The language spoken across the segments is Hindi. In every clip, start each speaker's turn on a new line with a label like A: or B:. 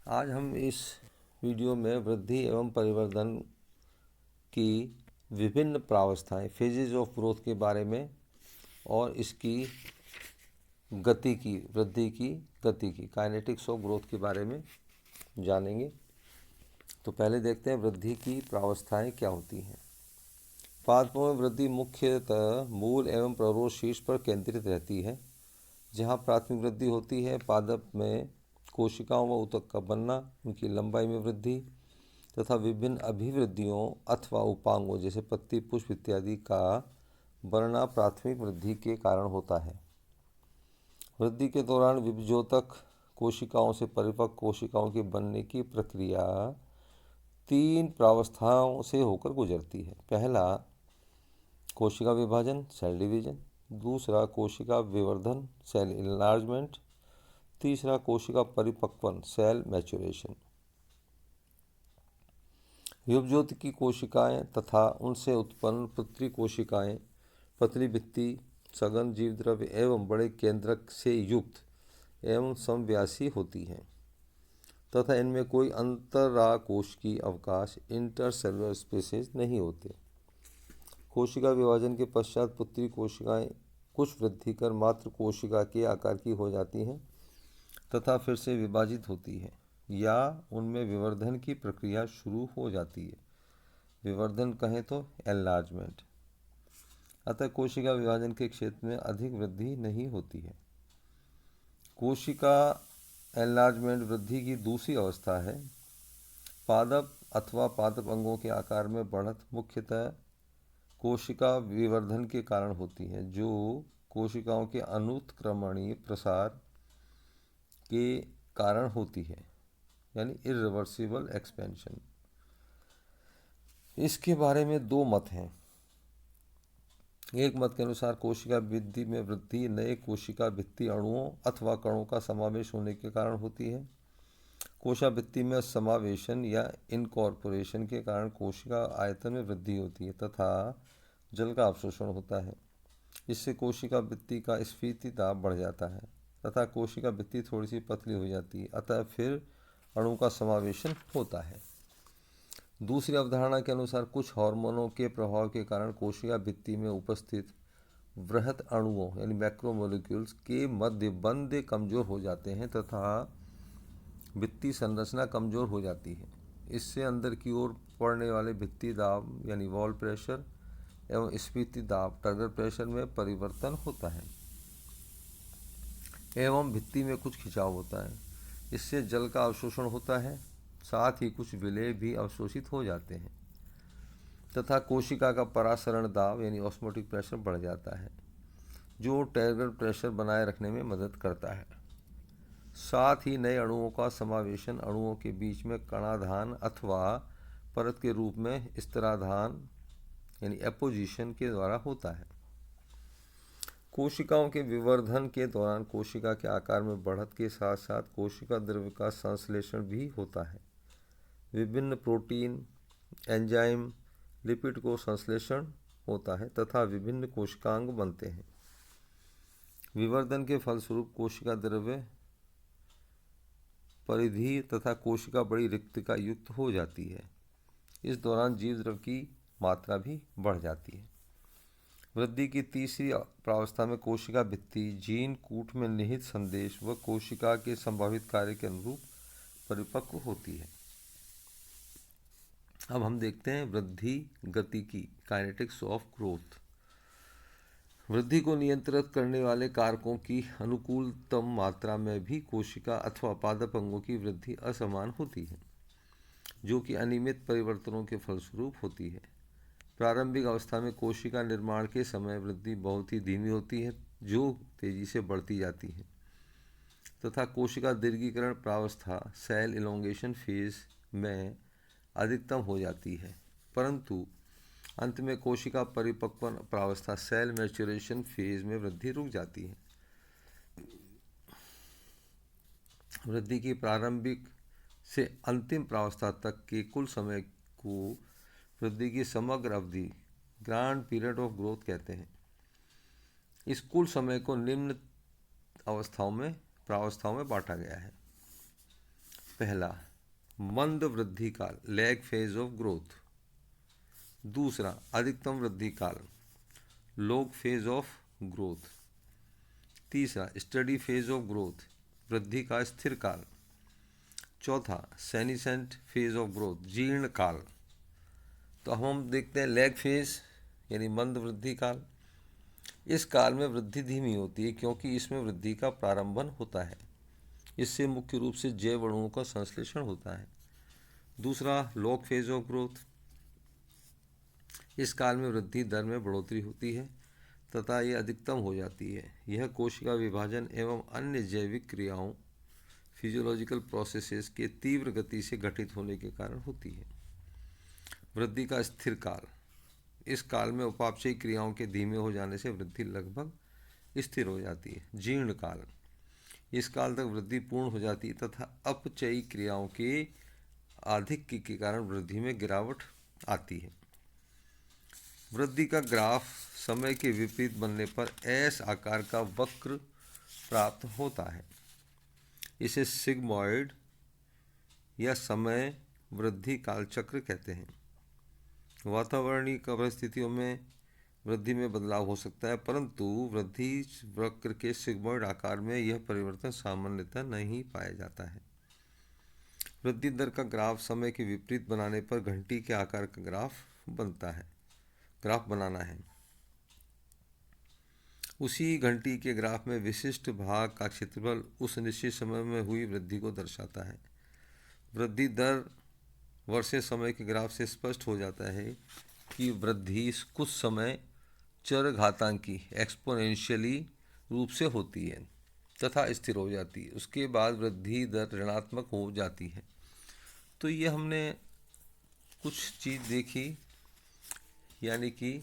A: आज हम इस वीडियो में वृद्धि एवं परिवर्धन की विभिन्न प्रावस्थाएं फेजेज ऑफ ग्रोथ के बारे में और इसकी वृद्धि की गति की काइनेटिक्स ऑफ ग्रोथ के बारे में जानेंगे। तो पहले देखते हैं वृद्धि की प्रावस्थाएं क्या होती हैं। पादपों में वृद्धि मुख्यतः मूल एवं प्ररोध शीर्ष पर केंद्रित रहती है। जहाँ प्राथमिक वृद्धि होती है, पादप में कोशिकाओं व ऊतक का बनना, उनकी लंबाई में वृद्धि तथा विभिन्न अभिवृद्धियों अथवा उपांगों जैसे पत्ती, पुष्प इत्यादि का बनना प्राथमिक वृद्धि के कारण होता है। वृद्धि के दौरान विभजोतक कोशिकाओं से परिपक्व कोशिकाओं के बनने की प्रक्रिया 3 प्रावस्थाओं से होकर गुजरती है। पहला, कोशिका विभाजन सेल डिवीजन। दूसरा, कोशिका विवर्धन सेल इनलार्जमेंट। तीसरा, कोशिका परिपक्वन सेल मैच्योरेशन। विभजोत की कोशिकाएं तथा उनसे उत्पन्न पुत्री कोशिकाएं पतली भित्ति, सघन जीवद्रव्य एवं बड़े केंद्रक से युक्त एवं समव्यासी होती हैं तथा इनमें कोई अंतराकोशिकीय अवकाश इंटरसेलुलर स्पेसेस नहीं होते। कोशिका विभाजन के पश्चात पुत्री कोशिकाएं कुछ वृद्धि कर मात्र कोशिका के आकार की हो जाती हैं तथा फिर से विभाजित होती हैं या उनमें विवर्धन की प्रक्रिया शुरू हो जाती है। विवर्धन कहें तो एनलार्जमेंट। अतः कोशिका विभाजन के क्षेत्र में अधिक वृद्धि नहीं होती है। कोशिका एनलार्जमेंट वृद्धि की दूसरी अवस्था है। पादप अथवा पादप अंगों के आकार में बढ़त मुख्यतः कोशिका विवर्धन के कारण होती है, जो कोशिकाओं के अनुत्क्रमणीय प्रसार के कारण होती है, यानी इरिवर्सिबल एक्सपेंशन। इसके बारे में 2 मत हैं। एक मत के अनुसार कोशिका भित्ति में वृद्धि नए कोशिका भित्ति अणुओं अथवा कणों का समावेश होने के कारण होती है। कोशिका भित्ति में समावेशन या इनकॉर्पोरेशन के कारण कोशिका आयतन में वृद्धि होती है तथा जल का अवशोषण होता है। इससे कोशिका भित्ति का स्फीति दाब बढ़ जाता है तथा कोशिका भित्ति थोड़ी सी पतली हो जाती है, अतः फिर अणु का समावेशन होता है। दूसरी अवधारणा के अनुसार कुछ हार्मोनों के प्रभाव के कारण कोशिका भित्ति में उपस्थित वृहत अणुओं यानी मैक्रोमोलिक्यूल्स के मध्य बंध कमजोर हो जाते हैं तथा भित्ति संरचना कमजोर हो जाती है। इससे अंदर की ओर पड़ने वाले भित्ति दाब यानी वॉल प्रेशर एवं स्फीति दाब टर्गर प्रेशर में परिवर्तन होता है एवं भित्ति में कुछ खिंचाव होता है। इससे जल का अवशोषण होता है, साथ ही कुछ विलेय भी अवशोषित हो जाते हैं तथा कोशिका का परासरण दाब यानी ऑस्मोटिक प्रेशर बढ़ जाता है, जो टर्गर प्रेशर बनाए रखने में मदद करता है। साथ ही नए अणुओं का समावेशन अणुओं के बीच में कणाधान अथवा परत के रूप में स्तराधान यानी एपोजिशन के द्वारा होता है। कोशिकाओं के विवर्धन के दौरान कोशिका के आकार में बढ़त के साथ साथ कोशिका द्रव्य का संश्लेषण भी होता है। विभिन्न प्रोटीन, एंजाइम, लिपिड को संश्लेषण होता है तथा विभिन्न कोशिकांग बनते हैं। विवर्धन के फलस्वरूप कोशिका द्रव्य परिधि तथा कोशिका बड़ी रिक्तिका युक्त हो जाती है। इस दौरान जीव द्रव्य की मात्रा भी बढ़ जाती है। वृद्धि की तीसरी प्रावस्था में कोशिका भित्ति जीन कूट में निहित संदेश व कोशिका के संभावित कार्य के अनुरूप परिपक्व होती है। अब हम देखते हैं वृद्धि गति की काइनेटिक्स ऑफ ग्रोथ। वृद्धि को नियंत्रित करने वाले कारकों की अनुकूलतम मात्रा में भी कोशिका अथवा पादप अंगों की वृद्धि असमान होती है, जो कि अनियमित परिवर्तनों के फलस्वरूप होती है। प्रारंभिक अवस्था में कोशिका निर्माण के समय वृद्धि बहुत ही धीमी होती है, जो तेजी से बढ़ती जाती है तथा कोशिका दीर्घीकरण प्रावस्था सेल इलोंगेशन फेज में अधिकतम हो जाती है, परंतु अंत में कोशिका परिपक्वन प्रावस्था सेल मैच्योरेशन फेज में वृद्धि रुक जाती है। वृद्धि की प्रारंभिक से अंतिम प्रावस्था तक के कुल समय को वृद्धि की समग्र अवधि ग्रांड पीरियड ऑफ ग्रोथ कहते हैं। इस कुल समय को निम्न प्रावस्थाओं में बांटा गया है। पहला मंद वृद्धि काल, लैग फेज ऑफ ग्रोथ। दूसरा अधिकतम वृद्धि काल, लोग फेज ऑफ ग्रोथ। तीसरा स्टडी फेज ऑफ ग्रोथ, वृद्धि का स्थिर काल। चौथा सेनिसेंट फेज ऑफ ग्रोथ, जीर्ण काल। तो हम देखते हैं लैग फेज यानी मंद वृद्धि काल। इस काल में वृद्धि धीमी होती है क्योंकि इसमें वृद्धि का प्रारंभन होता है। इससे मुख्य रूप से जैव अणुओं का संश्लेषण होता है। दूसरा लॉग फेज ऑफ ग्रोथ, इस काल में वृद्धि दर में बढ़ोतरी होती है तथा ये अधिकतम हो जाती है। यह कोशिका विभाजन एवं अन्य जैविक क्रियाओं फिजियोलॉजिकल प्रोसेसेस के तीव्र गति से घटित होने के कारण होती है। वृद्धि का स्थिर काल, इस काल में उपापचयी क्रियाओं के धीमे हो जाने से वृद्धि लगभग स्थिर हो जाती है। जीर्ण काल, इस काल तक वृद्धि पूर्ण हो जाती है तथा अपचयी क्रियाओं के आधिक्य के कारण वृद्धि में गिरावट आती है। वृद्धि का ग्राफ समय के विपरीत बनने पर एस आकार का वक्र प्राप्त होता है। इसे सिग्मॉइड या समय वृद्धि काल चक्र कहते हैं। वातावरणीय परिस्थितियों में वृद्धि में बदलाव हो सकता है, परंतु वृद्धि वक्र के सिग्मॉइड आकार में यह परिवर्तन सामान्यतः नहीं पाया जाता है। वृद्धि दर का ग्राफ समय के विपरीत बनाने पर घंटी के आकार का ग्राफ बनाना है। उसी घंटी के ग्राफ में विशिष्ट भाग का क्षेत्रफल उस निश्चित समय में हुई वृद्धि को दर्शाता है। वृद्धि दर वर्षे समय के ग्राफ से स्पष्ट हो जाता है कि वृद्धि कुछ समय चरघातांकी एक्सपोनेंशियली रूप से होती है तथा स्थिर हो जाती है। उसके बाद वृद्धि दर ऋणात्मक हो जाती है। तो ये हमने कुछ चीज़ देखी, यानी कि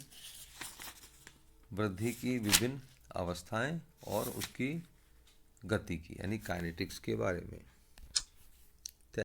A: वृद्धि की विभिन्न अवस्थाएं और उसकी गति की यानी काइनेटिक्स के बारे में।